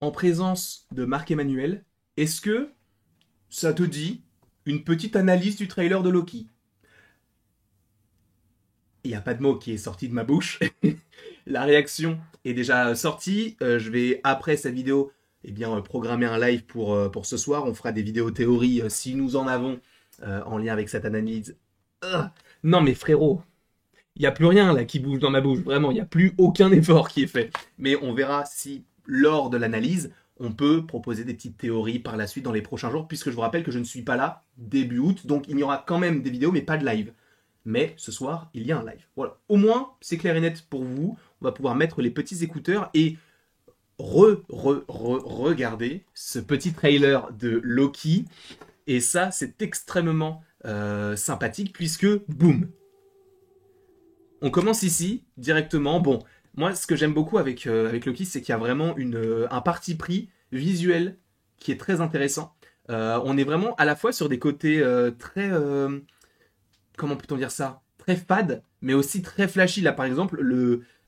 en présence de Marc-Emmanuel, est-ce que ça te dit une petite analyse du trailer de Loki? Il n'y a pas de mot qui est sorti de ma bouche. La réaction est déjà sortie. Je vais, après cette vidéo, eh bien, programmer un live pour ce soir. On fera des vidéos théories si nous en avons en lien avec cette analyse. Ah non mais frérot, il n'y a plus rien là qui bouge dans ma bouche. Vraiment, il n'y a plus aucun effort qui est fait. Mais on verra si, lors de l'analyse, on peut proposer des petites théories par la suite dans les prochains jours, puisque je vous rappelle que je ne suis pas là début août, donc il y aura quand même des vidéos, mais pas de live. Mais ce soir, il y a un live. Voilà. Au moins, c'est clair et net pour vous. On va pouvoir mettre les petits écouteurs et regarder ce petit trailer de Loki. Et ça, c'est extrêmement sympathique puisque, boum, on commence ici directement. Bon, moi, ce que j'aime beaucoup avec Loki, c'est qu'il y a vraiment un parti pris visuel qui est très intéressant. On est vraiment à la fois sur des côtés très comment peut-on dire ça, très fade, mais aussi très flashy. Là, par exemple,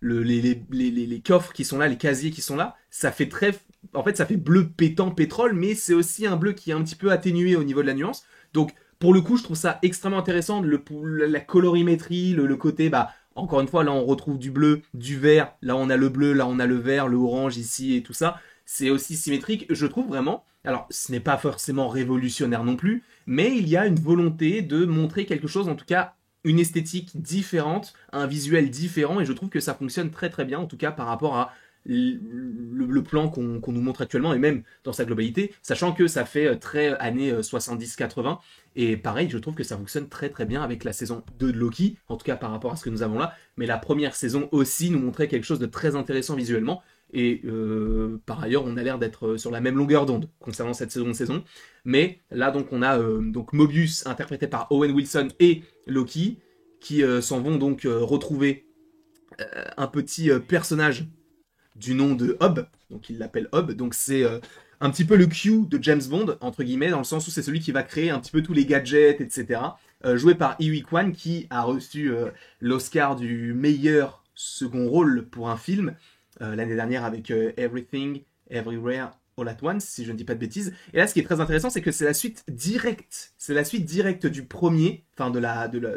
les coffres qui sont là, les casiers qui sont là, ça fait très, en fait, ça fait bleu pétant pétrole, mais c'est aussi un bleu qui est un petit peu atténué au niveau de la nuance. Donc, pour le coup, je trouve ça extrêmement intéressant, la colorimétrie, le côté, bah, encore une fois, là, on retrouve du bleu, du vert, là, on a le bleu, là, on a le vert, le orange ici et tout ça. C'est aussi symétrique, je trouve vraiment. Alors, ce n'est pas forcément révolutionnaire non plus, mais il y a une volonté de montrer quelque chose, en tout cas une esthétique différente, un visuel différent, et je trouve que ça fonctionne très très bien, en tout cas par rapport à le plan qu'on nous montre actuellement, et même dans sa globalité, sachant que ça fait très années 70-80, et pareil, je trouve que ça fonctionne très très bien avec la saison 2 de Loki, en tout cas par rapport à ce que nous avons là, mais la première saison aussi nous montrait quelque chose de très intéressant visuellement, et par ailleurs, on a l'air d'être sur la même longueur d'onde concernant cette seconde saison. Mais là, donc, on a donc Mobius interprété par Owen Wilson et Loki qui s'en vont donc retrouver un petit personnage du nom de Hobb. Donc, il l'appelle Hobb. Donc, c'est un petit peu le Q de James Bond entre guillemets, dans le sens où c'est celui qui va créer un petit peu tous les gadgets, etc. Joué par Iwi Kwan qui a reçu l'Oscar du meilleur second rôle pour un film l'année dernière avec Everything, Everywhere, All at Once, si je ne dis pas de bêtises. Et là, ce qui est très intéressant, c'est que c'est la suite directe du premier, enfin de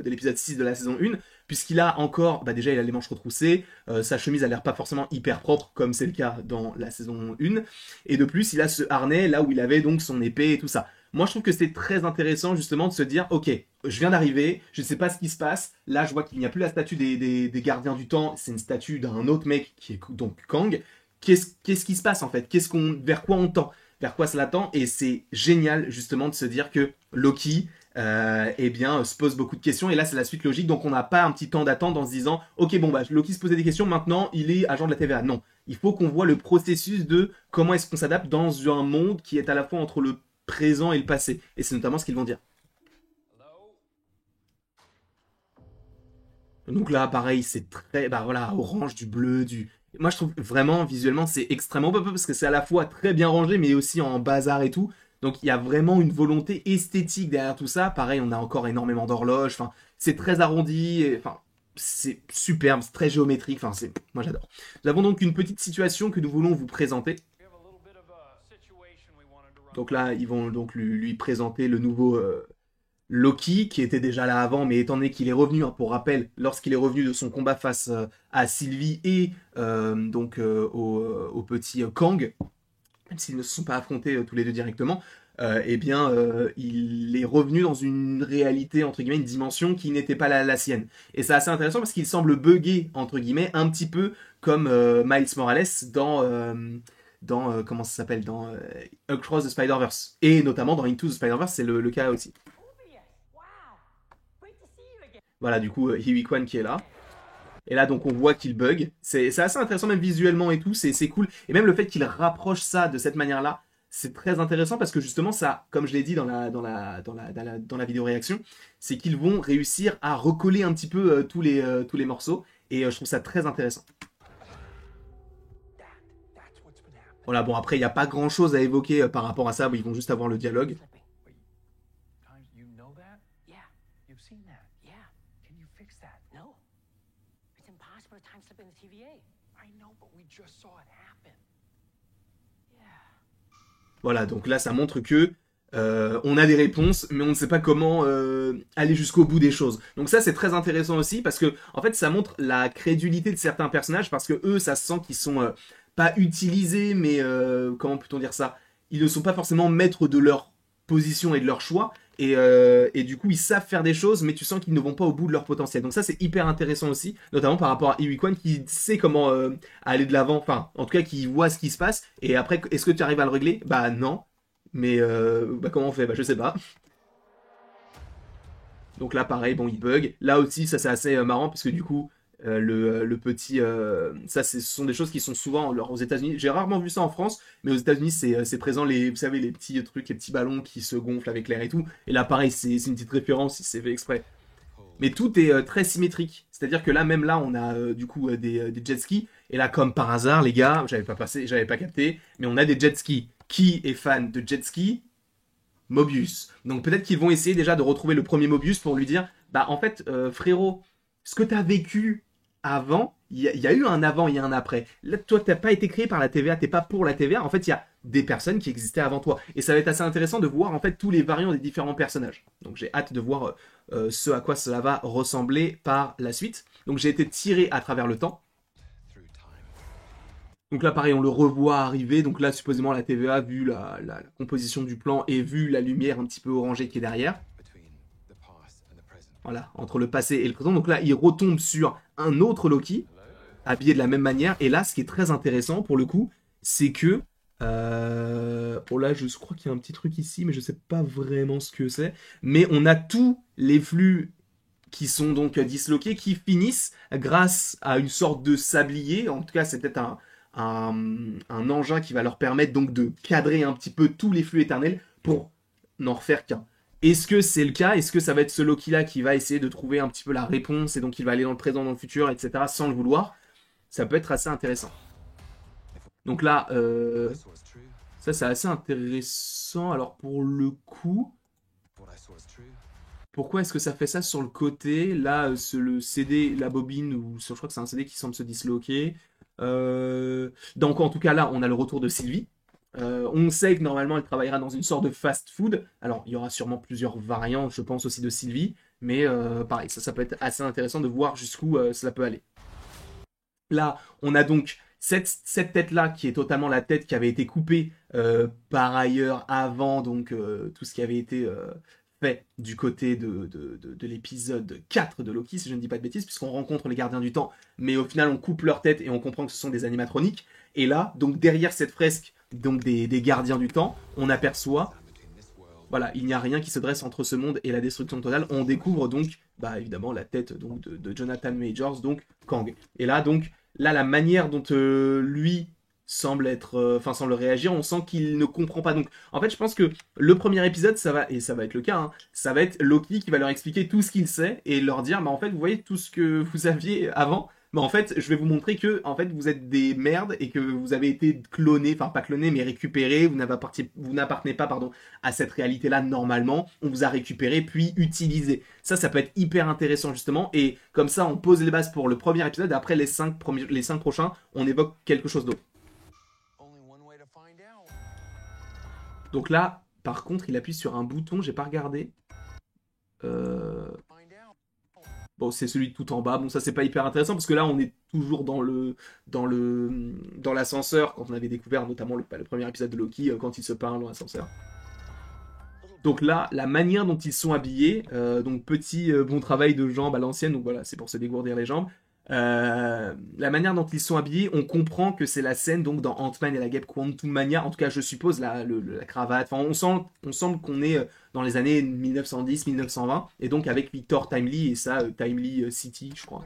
l'épisode 6 de la saison 1, puisqu'il a encore, bah déjà il a les manches retroussées, sa chemise a l'air pas forcément hyper propre, comme c'est le cas dans la saison 1, et de plus il a ce harnais là où il avait donc son épée et tout ça. Moi, je trouve que c'est très intéressant justement de se dire, ok, je viens d'arriver, je ne sais pas ce qui se passe. Là, je vois qu'il n'y a plus la statue des gardiens du temps, c'est une statue d'un autre mec qui est donc Kang. Qu'est-ce qui se passe en fait vers quoi on tend, vers quoi ça l'attend. Et c'est génial justement de se dire que Loki, eh bien, se pose beaucoup de questions. Et là, c'est la suite logique. Donc, on n'a pas un petit temps d'attente en se disant, ok, bon, bah, Loki se posait des questions, maintenant, il est agent de la TVA. Non, il faut qu'on voit le processus de comment est-ce qu'on s'adapte dans un monde qui est à la fois entre le présent et le passé. Et c'est notamment ce qu'ils vont dire. Donc là, pareil, c'est très, bah voilà, orange, du bleu, du. Moi, je trouve vraiment, visuellement, c'est extrêmement pop parce que c'est à la fois très bien rangé, mais aussi en bazar et tout. Donc, il y a vraiment une volonté esthétique derrière tout ça. Pareil, on a encore énormément d'horloges. Enfin, c'est très arrondi. Enfin, c'est superbe, c'est très géométrique. Enfin, moi, j'adore. Nous avons donc une petite situation que nous voulons vous présenter. Donc là, ils vont donc lui présenter le nouveau Loki, qui était déjà là avant, mais étant donné qu'il est revenu, hein, pour rappel, lorsqu'il est revenu de son combat face à Sylvie et au petit Kang, même s'ils ne se sont pas affrontés tous les deux directement, eh bien, il est revenu dans une réalité, entre guillemets, une dimension qui n'était pas la sienne. Et c'est assez intéressant parce qu'il semble bugger, entre guillemets, un petit peu comme Miles Morales dans comment ça s'appelle, dans Across the Spider-Verse. Et notamment dans Into the Spider-Verse, c'est le cas aussi. Voilà, du coup, Huey Kwan qui est là. Et là, donc, on voit qu'il bug. C'est assez intéressant, même visuellement et tout. C'est cool. Et même le fait qu'il rapproche ça de cette manière-là, c'est très intéressant parce que justement, ça, comme je l'ai dit dans la vidéo réaction, c'est qu'ils vont réussir à recoller un petit peu tous les morceaux. Et je trouve ça très intéressant. Voilà, bon, après, il n'y a pas grand-chose à évoquer par rapport à ça. Ils vont juste avoir le dialogue. Voilà, donc là, ça montre que on a des réponses, mais on ne sait pas comment aller jusqu'au bout des choses. Donc ça, c'est très intéressant aussi parce que, en fait, ça montre la crédulité de certains personnages parce que eux, ça se sent qu'ils sont pas utilisés, mais comment peut-on dire ça? Ils ne sont pas forcément maîtres de leur position et de leur choix. Et du coup, ils savent faire des choses, mais tu sens qu'ils ne vont pas au bout de leur potentiel. Donc ça, c'est hyper intéressant aussi, notamment par rapport à Iwikwan qui sait comment aller de l'avant, enfin, en tout cas, qui voit ce qui se passe. Et après, est-ce que tu arrives à le régler? Bah non. Mais bah, comment on fait? Bah je sais pas. Donc là pareil, bon il bug. Là aussi ça c'est assez marrant parce que du coup le petit... ça ce sont des choses qui sont souvent alors, aux États-Unis. J'ai rarement vu ça en France, mais aux États-Unis c'est présent les, vous savez les petits trucs, les petits ballons qui se gonflent avec l'air et tout. Et là pareil c'est une petite référence, c'est fait exprès. Mais tout est très symétrique. C'est-à-dire que là, même là, on a du coup des jet skis. Et là, comme par hasard, les gars, j'avais pas capté, mais on a des jet skis. Qui est fan de jet ski? Mobius. Donc peut-être qu'ils vont essayer déjà de retrouver le premier Mobius pour lui dire, bah en fait, frérot, ce que t'as vécu avant, il y a eu un avant, il y a un après. Là, toi, t'as pas été créé par la TVA, t'es pas pour la TVA. En fait, il y a des personnes qui existaient avant toi. Et ça va être assez intéressant de voir en fait tous les variants des différents personnages. Donc j'ai hâte de voir ce à quoi cela va ressembler par la suite. Donc j'ai été tiré à travers le temps. Donc là, pareil, on le revoit arriver. Donc là, supposément, la TVA, vu la composition du plan et vu la lumière un petit peu orangée qui est derrière, voilà, entre le passé et le présent. Donc là, il retombe sur un autre Loki, habillé de la même manière. Et là, ce qui est très intéressant, pour le coup, c'est que... oh là, je crois qu'il y a un petit truc ici, mais je sais pas vraiment ce que c'est. Mais on a tous les flux qui sont donc disloqués, qui finissent grâce à une sorte de sablier. En tout cas, c'est peut-être un engin qui va leur permettre donc de cadrer un petit peu tous les flux éternels pour n'en refaire qu'un. Est-ce que c'est le cas? Est-ce que ça va être ce Loki-là qui va essayer de trouver un petit peu la réponse et donc il va aller dans le présent, dans le futur, etc. sans le vouloir? Ça peut être assez intéressant. Donc là, ça c'est assez intéressant. Alors pour le coup, pourquoi est-ce que ça fait ça sur le côté? Là, le CD, la bobine, ou je crois que c'est un CD qui semble se disloquer. Donc en tout cas là, on a le retour de Sylvie. On sait que normalement elle travaillera dans une sorte de fast-food. Alors il y aura sûrement plusieurs variantes, je pense aussi de Sylvie. Mais pareil, ça peut être assez intéressant de voir jusqu'où cela peut aller. Là, on a donc cette tête-là qui est totalement la tête qui avait été coupée par ailleurs avant donc tout ce qui avait été fait du côté de l'épisode 4 de Loki, si je ne dis pas de bêtises, puisqu'on rencontre les gardiens du temps, mais au final on coupe leur tête et on comprend que ce sont des animatroniques. Et là, donc derrière cette fresque donc des gardiens du temps, on aperçoit, voilà, il n'y a rien qui se dresse entre ce monde et la destruction totale. On découvre donc, bah évidemment, la tête donc de Jonathan Majors, donc Kang. Et là, donc, là, la manière dont lui semble être, enfin semble réagir, on sent qu'il ne comprend pas. Donc, en fait, je pense que le premier épisode, ça va, et ça va être le cas, hein, ça va être Loki qui va leur expliquer tout ce qu'il sait et leur dire, bah en fait, vous voyez tout ce que vous aviez avant. Mais en fait, je vais vous montrer que en fait, vous êtes des merdes et que vous avez été clonés, enfin pas clonés, mais récupérés. Vous n'appartenez pas, pardon, à cette réalité-là normalement. On vous a récupéré puis utilisé. Ça peut être hyper intéressant justement. Et comme ça, on pose les bases pour le premier épisode. Et après les 5 prochains, on évoque quelque chose d'autre. Donc là, par contre, il appuie sur un bouton. J'ai pas regardé. Euh... Bon, c'est celui de tout en bas. Bon, ça c'est pas hyper intéressant parce que là, on est toujours dans l'ascenseur quand on avait découvert notamment le premier épisode de Loki quand il se parle dans l'ascenseur. Donc là, la manière dont ils sont habillés, donc petit bon travail de jambes à l'ancienne, donc voilà, c'est pour se dégourdir les jambes. La manière dont ils sont habillés, on comprend que c'est la scène donc dans Ant-Man et la Guêpe Quantum Mania. En tout cas, je suppose la cravate. Enfin, on semble qu'on est dans les années 1910-1920 et donc avec Victor Timely et ça Timely City, je crois.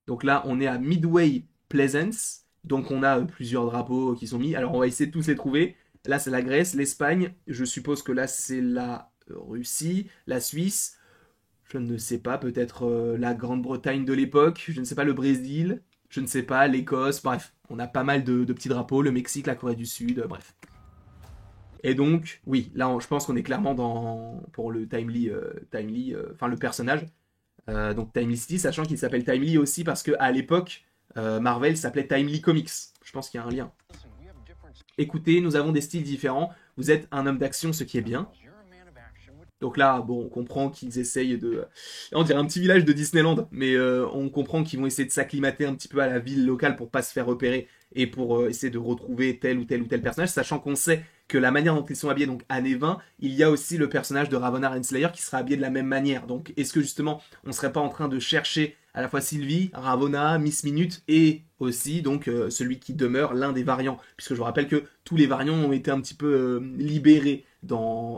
Donc là, on est à Midway Pleasance. Donc on a plusieurs drapeaux qui sont mis. Alors on va essayer de tous les trouver. Là, c'est la Grèce, l'Espagne. Je suppose que là, c'est la Russie, la Suisse. Je ne sais pas, peut-être la Grande-Bretagne de l'époque. Je ne sais pas, le Brésil. Je ne sais pas, l'Écosse. Bref, on a pas mal de petits drapeaux. Le Mexique, la Corée du Sud, bref. Et donc, oui, là, je pense qu'on est clairement pour le enfin le personnage. Donc Timely City, sachant qu'il s'appelle Timely aussi parce qu'à l'époque, Marvel s'appelait Timely Comics. Je pense qu'il y a un lien. Écoutez, nous avons des styles différents. Vous êtes un homme d'action, ce qui est bien. Donc là, bon, on comprend qu'ils essayent de... On dirait un petit village de Disneyland, mais on comprend qu'ils vont essayer de s'acclimater un petit peu à la ville locale pour pas se faire repérer et pour essayer de retrouver tel ou tel ou tel personnage, sachant qu'on sait que la manière dont ils sont habillés, donc années 20, il y a aussi le personnage de Ravonna Renslayer qui sera habillé de la même manière. Donc est-ce que justement, on serait pas en train de chercher à la fois Sylvie, Ravonna, Miss Minute et aussi donc celui qui demeure l'un des variants, puisque je vous rappelle que tous les variants ont été un petit peu libérés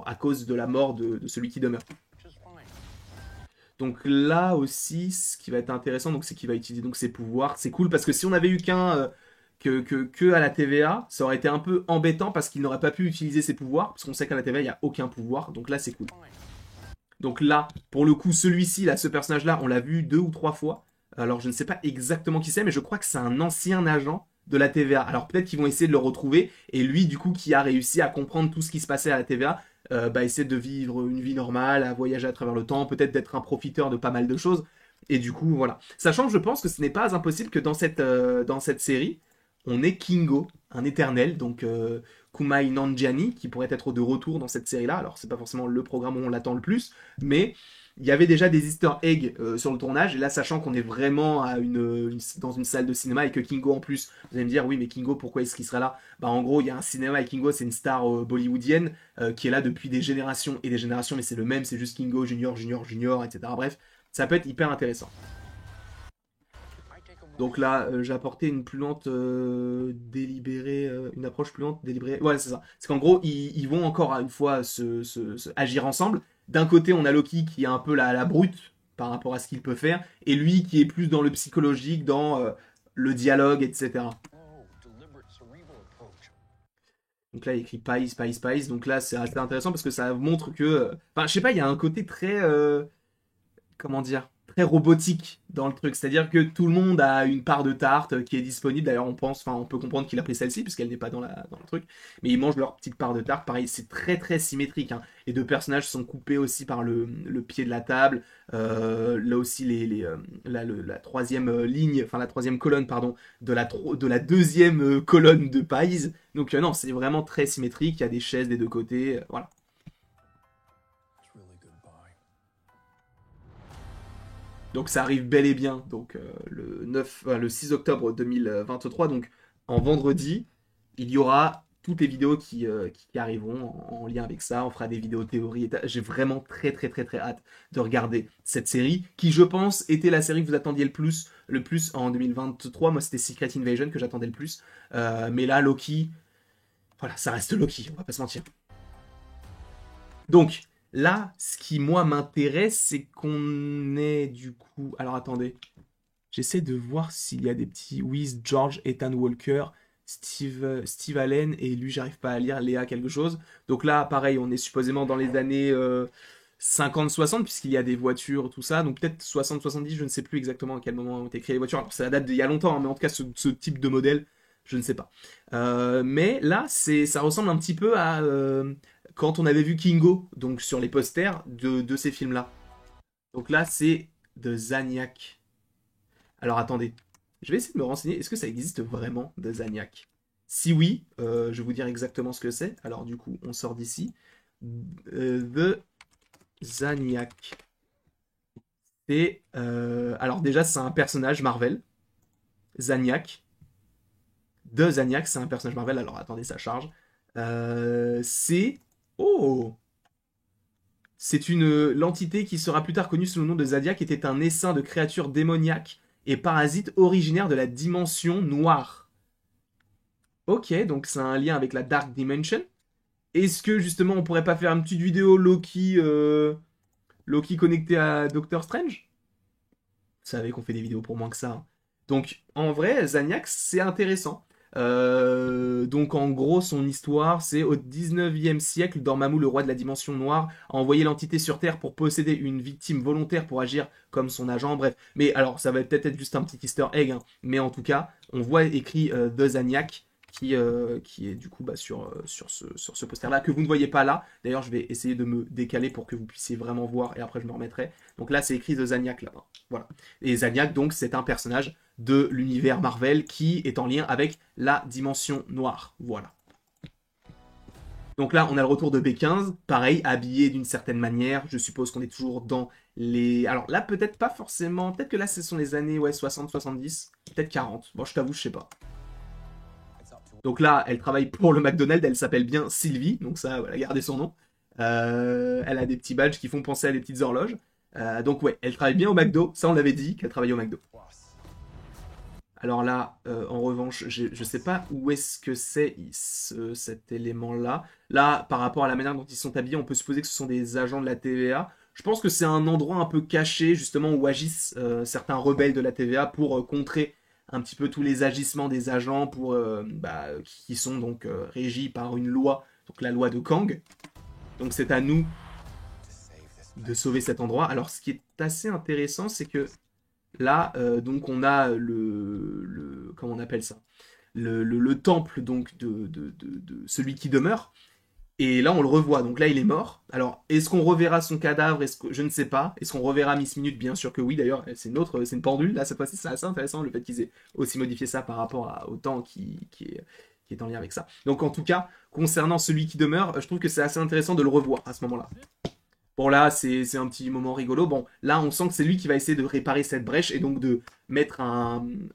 à cause de la mort de celui qui demeure. Donc là aussi, ce qui va être intéressant, donc c'est qu'il va utiliser donc ses pouvoirs. C'est cool parce que si on avait eu que à la TVA, ça aurait été un peu embêtant parce qu'il n'aurait pas pu utiliser ses pouvoirs, parce qu'on sait qu'à la TVA, il n'y a aucun pouvoir. Donc là, c'est cool. Donc là, pour le coup, celui-ci, là, ce personnage-là, on l'a vu 2 ou 3 fois. Alors, je ne sais pas exactement qui c'est, mais je crois que c'est un ancien agent de la TVA. Alors, peut-être qu'ils vont essayer de le retrouver. Et lui, du coup, qui a réussi à comprendre tout ce qui se passait à la TVA, essayer de vivre une vie normale, à voyager à travers le temps, peut-être d'être un profiteur de pas mal de choses. Et du coup, voilà. Sachant que je pense que ce n'est pas impossible que dans cette série, on ait Kingo, un éternel, donc Kumail Nanjiani, qui pourrait être de retour dans cette série-là. Alors, c'est pas forcément le programme où on l'attend le plus, mais il y avait déjà des easter eggs sur le tournage, et là, sachant qu'on est vraiment dans une salle de cinéma et que Kingo en plus, vous allez me dire, oui, mais Kingo, pourquoi est-ce qu'il serait là? Bah, en gros, il y a un cinéma et Kingo, c'est une star bollywoodienne qui est là depuis des générations et des générations, mais c'est le même, c'est juste Kingo, Junior, Junior, Junior, etc. Bref, ça peut être hyper intéressant. Donc là, j'ai apporté une plus lente délibérée, une approche plus lente délibérée. Ouais, c'est ça. C'est qu'en gros, ils vont encore une fois agir ensemble. D'un côté, on a Loki qui est un peu la brute par rapport à ce qu'il peut faire, et lui qui est plus dans le psychologique, dans le dialogue, etc. Donc là, il écrit Pies, Pies, Pies. Donc là, c'est assez intéressant parce que ça montre que... Enfin, je sais pas, il y a un côté très... comment dire, très robotique dans le truc. C'est-à-dire que tout le monde a une part de tarte qui est disponible. D'ailleurs, on peut comprendre qu'il a pris celle-ci puisqu'elle n'est pas dans le truc. Mais ils mangent leur petite part de tarte. Pareil, c'est très très symétrique, hein. Les deux personnages sont coupés aussi par le pied de la table. Là aussi, la troisième ligne, enfin la troisième colonne, pardon, de la deuxième colonne de Pies. Donc non, c'est vraiment très symétrique. Il y a des chaises des deux côtés. Voilà. Donc ça arrive bel et bien donc le 6 octobre 2023, donc en vendredi, il y aura toutes les vidéos qui arriveront en lien avec ça. On fera des vidéos théories. J'ai vraiment très très très très hâte de regarder cette série qui, je pense, était la série que vous attendiez le plus en 2023. Moi, c'était Secret Invasion que j'attendais le plus. Mais là, Loki, voilà, ça reste Loki, on va pas se mentir. Donc, là, ce qui, moi, m'intéresse, c'est qu'on ait, du coup... Alors, attendez. J'essaie de voir s'il y a des petits... Oui, George, Ethan Walker, Steve Allen, et lui, j'arrive pas à lire, Léa quelque chose. Donc là, pareil, on est supposément dans les années 50-60, puisqu'il y a des voitures, tout ça. Donc peut-être 60-70, je ne sais plus exactement à quel moment ont été créées les voitures. Alors, ça date d'il y a longtemps, hein, mais en tout cas, ce type de modèle, je ne sais pas. Mais là, ça ressemble un petit peu à quand on avait vu Kingo, donc sur les posters de ces films-là. Donc là, c'est de Zaniac. Alors attendez, je vais essayer de me renseigner. Est-ce que ça existe vraiment de Zaniac? Si oui, je vais vous dire exactement ce que c'est. Alors du coup, on sort d'ici. The Zaniac. Alors déjà, c'est un personnage Marvel. Zaniac. De Zaniac, c'est un personnage Marvel. Alors attendez, ça charge. C'est... Oh! C'est l'entité qui sera plus tard connue sous le nom de Zadiac était un essaim de créatures démoniaques et parasites originaires de la dimension noire. Ok, donc c'est un lien avec la Dark Dimension. Est-ce que justement on pourrait pas faire une petite vidéo Loki connecté à Doctor Strange? Vous savez qu'on fait des vidéos pour moins que ça, hein. Donc en vrai, Zaniac c'est intéressant. Donc en gros, son histoire, c'est au 19e siècle, Dormammu, le roi de la dimension noire, a envoyé l'entité sur Terre pour posséder une victime volontaire pour agir comme son agent, bref. Mais alors, ça va peut-être être juste un petit easter egg, hein. Mais en tout cas, on voit écrit The Zaniac, qui est du coup sur ce poster-là, que vous ne voyez pas là. D'ailleurs, je vais essayer de me décaler pour que vous puissiez vraiment voir, et après je me remettrai. Donc là, c'est écrit The Zaniac là-bas. Voilà. Et Zaniac, donc, c'est un personnage de l'univers Marvel qui est en lien avec la dimension noire. Voilà. Donc là, on a le retour de B15, pareil, habillé d'une certaine manière. Je suppose qu'on est toujours dans les... Alors là, peut-être pas forcément... Peut-être que là, ce sont les années ouais, 60, 70, peut-être 40. Bon, je t'avoue, je sais pas. Donc là, elle travaille pour le McDonald's, elle s'appelle bien Sylvie, donc ça, voilà, gardez son nom. Elle a des petits badges qui font penser à des petites horloges. Donc ouais, elle travaille bien au McDo, ça on l'avait dit, qu'elle travaillait au McDo. Alors là, en revanche, je sais pas où est-ce que c'est cet élément-là. Là, par rapport à la manière dont ils sont habillés, on peut supposer que ce sont des agents de la TVA. Je pense que c'est un endroit un peu caché, justement, où agissent certains rebelles de la TVA pour contrer un petit peu tous les agissements des agents qui sont donc régis par une loi, donc la loi de Kang. Donc c'est à nous de sauver cet endroit. Alors ce qui est assez intéressant, c'est que là, donc on a comment on appelle ça, le temple donc de celui qui demeure. Et là, on le revoit. Donc là, il est mort. Alors, est-ce qu'on reverra son cadavre? Je ne sais pas. Est-ce qu'on reverra Miss Minute? Bien sûr que oui. D'ailleurs, c'est une pendule. Là, cette fois-ci, c'est assez intéressant le fait qu'ils aient aussi modifié ça par rapport au temps qui est en lien avec ça. Donc, en tout cas, concernant celui qui demeure, je trouve que c'est assez intéressant de le revoir à ce moment-là. Bon là, c'est un petit moment rigolo. Bon, là, on sent que c'est lui qui va essayer de réparer cette brèche et donc de mettre une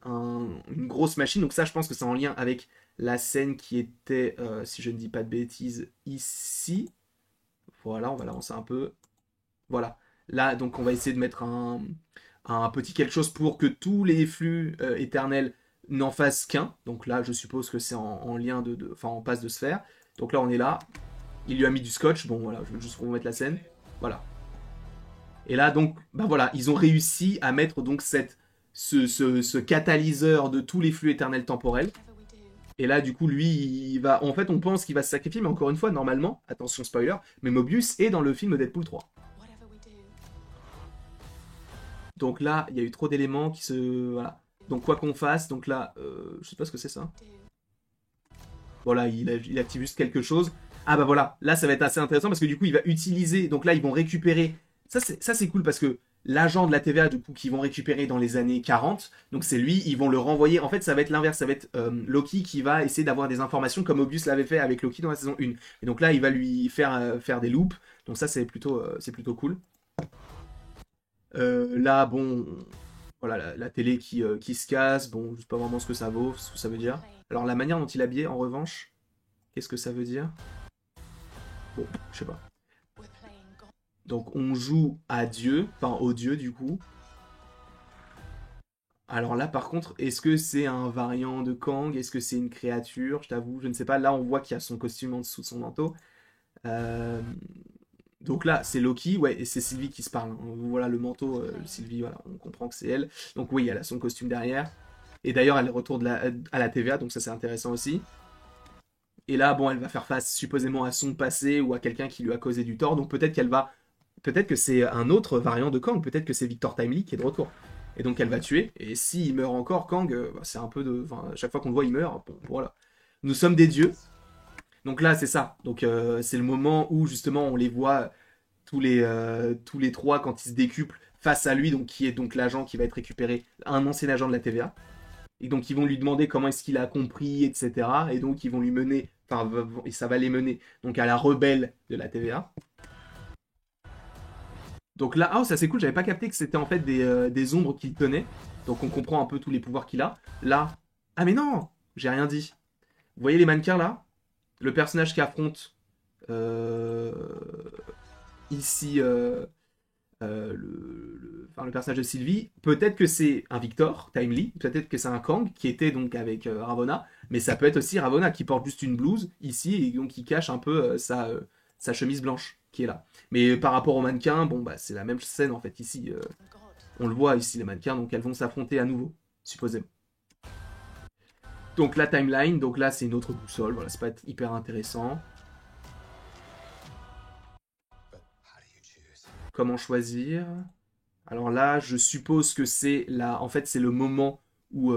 grosse machine. Donc ça, je pense que c'est en lien avec la scène qui était, si je ne dis pas de bêtises, ici. Voilà, on va l'avancer un peu. Voilà. Là, donc on va essayer de mettre un petit quelque chose pour que tous les flux éternels n'en fassent qu'un. Donc là, je suppose que c'est en lien enfin, en passe de se faire. Donc là, on est là. Il lui a mis du scotch. Bon, voilà, je vais juste remettre la scène. Voilà. Et là, donc, bah voilà, ils ont réussi à mettre donc ce catalyseur de tous les flux éternels temporels. Et là, du coup, lui, il va... En fait, on pense qu'il va se sacrifier, mais encore une fois, normalement, attention spoiler, mais Mobius est dans le film Deadpool 3. Donc là, il y a eu trop d'éléments qui se... Voilà. Donc quoi qu'on fasse, donc là, je sais pas ce que c'est ça. Voilà, il active juste quelque chose. Ah bah voilà, là ça va être assez intéressant parce que du coup il va utiliser, donc là ils vont récupérer, ça c'est cool parce que l'agent de la TVA du coup qu'ils vont récupérer dans les années 40, donc c'est lui, ils vont le renvoyer, en fait ça va être l'inverse, ça va être Loki qui va essayer d'avoir des informations comme Mobius l'avait fait avec Loki dans la saison 1. Et donc là il va lui faire des loops, donc ça c'est plutôt cool. Là bon, voilà la télé qui se casse, bon je sais pas vraiment ce que ça vaut, ce que ça veut dire. Alors la manière dont il est habillé en revanche, qu'est-ce que ça veut dire? Bon, je sais pas. Donc on joue à Dieu, enfin au Dieu du coup. Alors là par contre, est-ce que c'est un variant de Kang? Est-ce que c'est une créature? Je t'avoue, je ne sais pas. Là on voit qu'il y a son costume en dessous de son manteau. Euh, Donc là c'est Loki, ouais, et c'est Sylvie qui se parle, hein. Voilà le manteau, Sylvie, voilà, on comprend que c'est elle. Donc oui, elle a son costume derrière. Et d'ailleurs elle retourne à la TVA, donc ça c'est intéressant aussi. Et là, bon, elle va faire face supposément à son passé ou à quelqu'un qui lui a causé du tort. Donc peut-être qu'elle va. Peut-être que c'est un autre variant de Kang. Peut-être que c'est Victor Timely qui est de retour. Et donc elle va tuer. Et s'il meurt encore, Kang, c'est un peu de. Enfin, à chaque fois qu'on le voit, il meurt. Bon, voilà. Nous sommes des dieux. Donc là, c'est ça. Donc c'est le moment où justement on les voit tous les trois quand ils se décuplent face à lui, donc qui est donc l'agent qui va être récupéré, un ancien agent de la TVA. Et donc ils vont lui demander comment est-ce qu'il a compris, etc. Et donc ils vont lui mener, enfin et ça va les mener donc à la rebelle de la TVA. Donc là, oh ça c'est cool, j'avais pas capté que c'était en fait des ombres qu'il tenait. Donc on comprend un peu tous les pouvoirs qu'il a. Là, ah mais non, j'ai rien dit. Vous voyez les mannequins là? Le personnage qui affronte euh, ici enfin, le personnage de Sylvie, peut-être que c'est un Victor, Timely, peut-être que c'est un Kang qui était donc avec Ravonna, mais ça peut être aussi Ravonna qui porte juste une blouse ici et donc qui cache un peu sa chemise blanche qui est là. Mais par rapport aux mannequins, bon bah c'est la même scène en fait ici. On le voit ici les mannequins, donc elles vont s'affronter à nouveau, supposément. Donc la timeline, donc là c'est une autre boussole, voilà, c'est pas être hyper intéressant. Comment choisir? Alors là, je suppose que c'est là, en fait, c'est le moment où.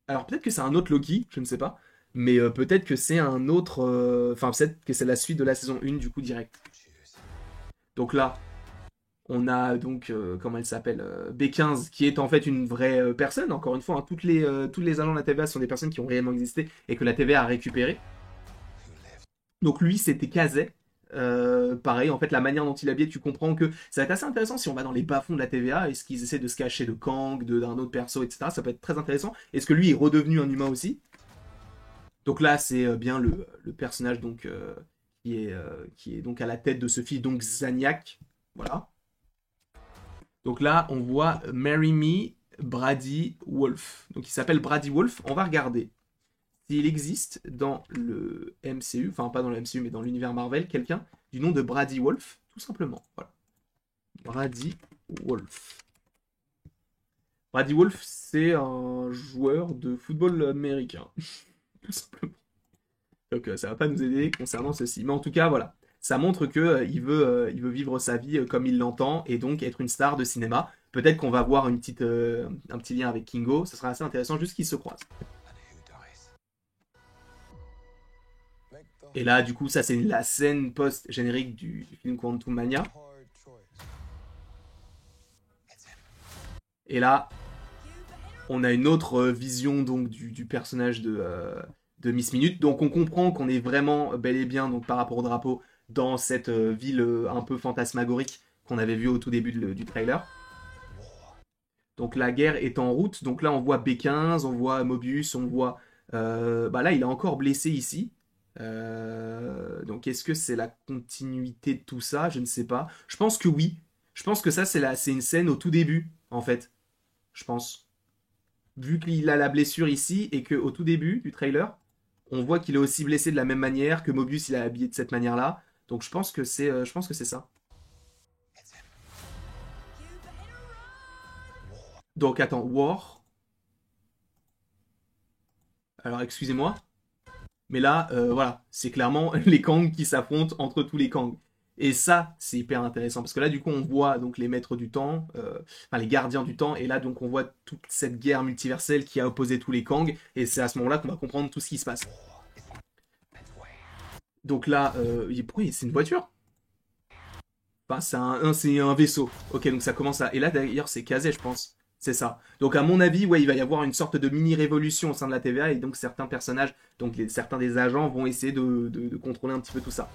Alors peut-être que c'est un autre Loki, je ne sais pas, mais peut-être que c'est un autre. Enfin, peut-être que c'est la suite de la saison 1 du coup direct. Donc là, on a donc comment elle s'appelle B15 qui est en fait une vraie personne. Encore une fois, hein, tous les agents de la TVA sont des personnes qui ont réellement existé et que la TVA a récupéré. Donc lui, c'était Kazay. Pareil, en fait, la manière dont il est habillé, tu comprends que ça va être assez intéressant si on va dans les bas-fonds de la TVA. Est-ce qu'ils essaient de se cacher de Kang, d'un autre perso, etc. Ça peut être très intéressant. Est-ce que lui est redevenu un humain aussi? Donc là, c'est bien le personnage donc, qui est donc à la tête de ce fils, donc Zaniac. Voilà. Donc là, on voit Marry Me Brady Wolf. Donc il s'appelle Brady Wolf. On va regarder s'il existe dans le MCU, enfin pas dans le MCU, mais dans l'univers Marvel, quelqu'un du nom de Brady Wolf, tout simplement. Voilà. Brady Wolf. Brady Wolf, c'est un joueur de football américain, tout simplement. Donc ça va pas nous aider concernant ceci. Mais en tout cas, voilà. Ça montre que il veut vivre sa vie comme il l'entend et donc être une star de cinéma. Peut-être qu'on va voir un petit lien avec Kingo. Ce sera assez intéressant juste qu'ils se croisent. Et là, du coup, ça c'est la scène post-générique du film Quantum Mania. Et là, on a une autre vision donc du personnage de Miss Minute. Donc on comprend qu'on est vraiment bel et bien donc par rapport au drapeau dans cette ville un peu fantasmagorique qu'on avait vu au tout début du trailer. Donc la guerre est en route. Donc là on voit B15, on voit Mobius, on voit bah là il est encore blessé ici. Donc est-ce que c'est la continuité de tout ça? Je ne sais pas. Je pense que oui. Je pense que ça c'est une scène au tout début en fait. Je pense. Vu qu'il a la blessure ici et qu'au tout début du trailer, on voit qu'il est aussi blessé de la même manière, que Mobius il est habillé de cette manière-là. Donc je pense que c'est ça. Donc attends, War. Alors excusez-moi, mais là voilà, c'est clairement les Kang qui s'affrontent entre tous les Kang. Et ça, c'est hyper intéressant parce que là, du coup, on voit donc les maîtres du temps, enfin les gardiens du temps, et là, donc, on voit toute cette guerre multiverselle qui a opposé tous les Kang, et c'est à ce moment-là qu'on va comprendre tout ce qui se passe. Donc là, pourquoi c'est une voiture? Enfin, c'est un vaisseau. Ok, donc ça commence à. Et là, d'ailleurs, c'est casé, je pense. C'est ça. Donc, à mon avis, ouais, il va y avoir une sorte de mini-révolution au sein de la TVA, et donc certains personnages, donc certains des agents vont essayer de contrôler un petit peu tout ça.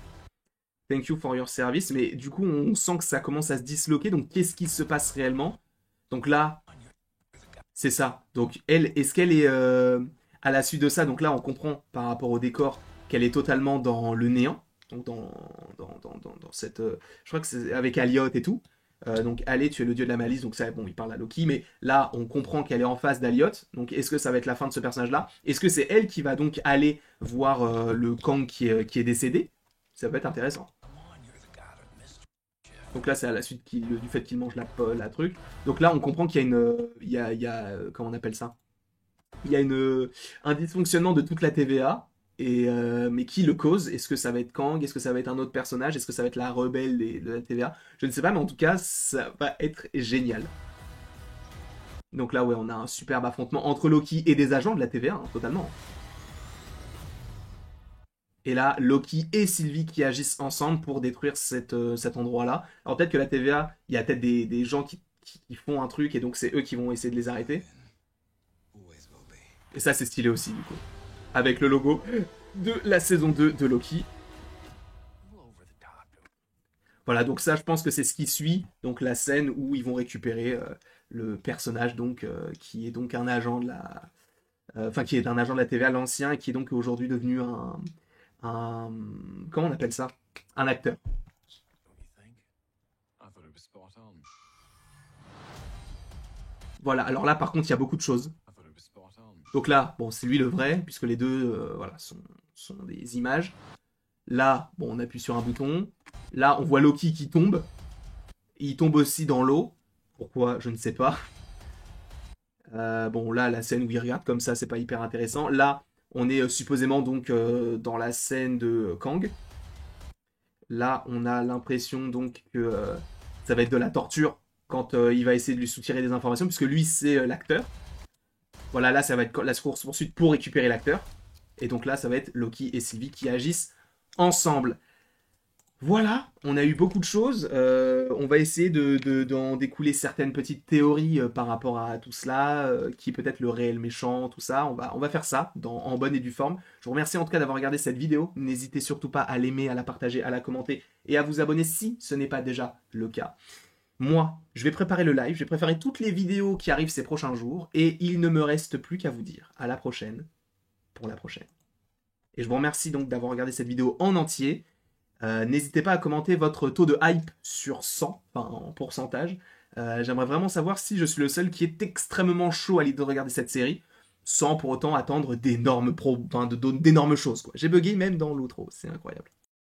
Thank you for your service. Mais du coup, on sent que ça commence à se disloquer. Donc, qu'est-ce qui se passe réellement? Donc là, c'est ça. Donc, elle, est-ce qu'elle est à la suite de ça? Donc là, on comprend par rapport au décor qu'elle est totalement dans le néant. Donc, dans cette. Je crois que c'est avec Aliot et tout. Donc, allez, tu es le dieu de la malice. Donc, ça, bon, il parle à Loki. Mais là, on comprend qu'elle est en face d'Aliot. Donc, est-ce que ça va être la fin de ce personnage-là? Est-ce que c'est elle qui va donc aller voir le Kang qui est décédé? Ça peut être intéressant. Donc là, c'est à la suite du fait qu'il mange la truc. Donc là, on comprend qu'il y a comment on appelle ça? Il y a un dysfonctionnement de toute la TVA. Mais qui le cause? Est-ce que ça va être Kang? Est-ce que ça va être un autre personnage? Est-ce que ça va être la rebelle de la TVA? Je ne sais pas, mais en tout cas, ça va être génial. Donc là, ouais, on a un superbe affrontement entre Loki et des agents de la TVA, hein, totalement. Et là, Loki et Sylvie qui agissent ensemble pour détruire cet endroit-là. Alors peut-être que la TVA, il y a peut-être des gens qui font un truc et donc c'est eux qui vont essayer de les arrêter. Et ça, c'est stylé aussi, du coup. Avec le logo de la saison 2 de Loki. Voilà, donc ça, je pense que c'est ce qui suit. Donc la scène où ils vont récupérer le personnage donc qui est donc un agent de la... Enfin, qui est un agent de la TVA, l'ancien, et qui est donc aujourd'hui devenu un... Comment on appelle ça? Un acteur. Voilà, alors là par contre il y a beaucoup de choses. Donc là, bon, c'est lui le vrai, puisque les deux voilà, sont des images. Là, bon, on appuie sur un bouton. Là, on voit Loki qui tombe. Il tombe aussi dans l'eau. Pourquoi? Je ne sais pas. Bon, là, la scène où il regarde comme ça, c'est pas hyper intéressant. Là, on est supposément donc dans la scène de Kang. Là, on a l'impression donc que ça va être de la torture quand il va essayer de lui soutirer des informations, puisque lui, c'est l'acteur. Voilà, là, ça va être la course-poursuite pour récupérer l'acteur. Et donc là, ça va être Loki et Sylvie qui agissent ensemble. Voilà, on a eu beaucoup de choses. On va essayer d'en découler certaines petites théories par rapport à tout cela, qui est peut-être le réel méchant, tout ça. On va faire ça en bonne et due forme. Je vous remercie en tout cas d'avoir regardé cette vidéo. N'hésitez surtout pas à l'aimer, à la partager, à la commenter et à vous abonner si ce n'est pas déjà le cas. Moi, je vais préparer le live, je vais préparer toutes les vidéos qui arrivent ces prochains jours et il ne me reste plus qu'à vous dire à la prochaine pour la prochaine. Et je vous remercie donc d'avoir regardé cette vidéo en entier. N'hésitez pas à commenter votre taux de hype sur 100, enfin en pourcentage. J'aimerais vraiment savoir si je suis le seul qui est extrêmement chaud à l'idée de regarder cette série, sans pour autant attendre d'énormes choses, quoi. J'ai bugué même dans l'outro, c'est incroyable.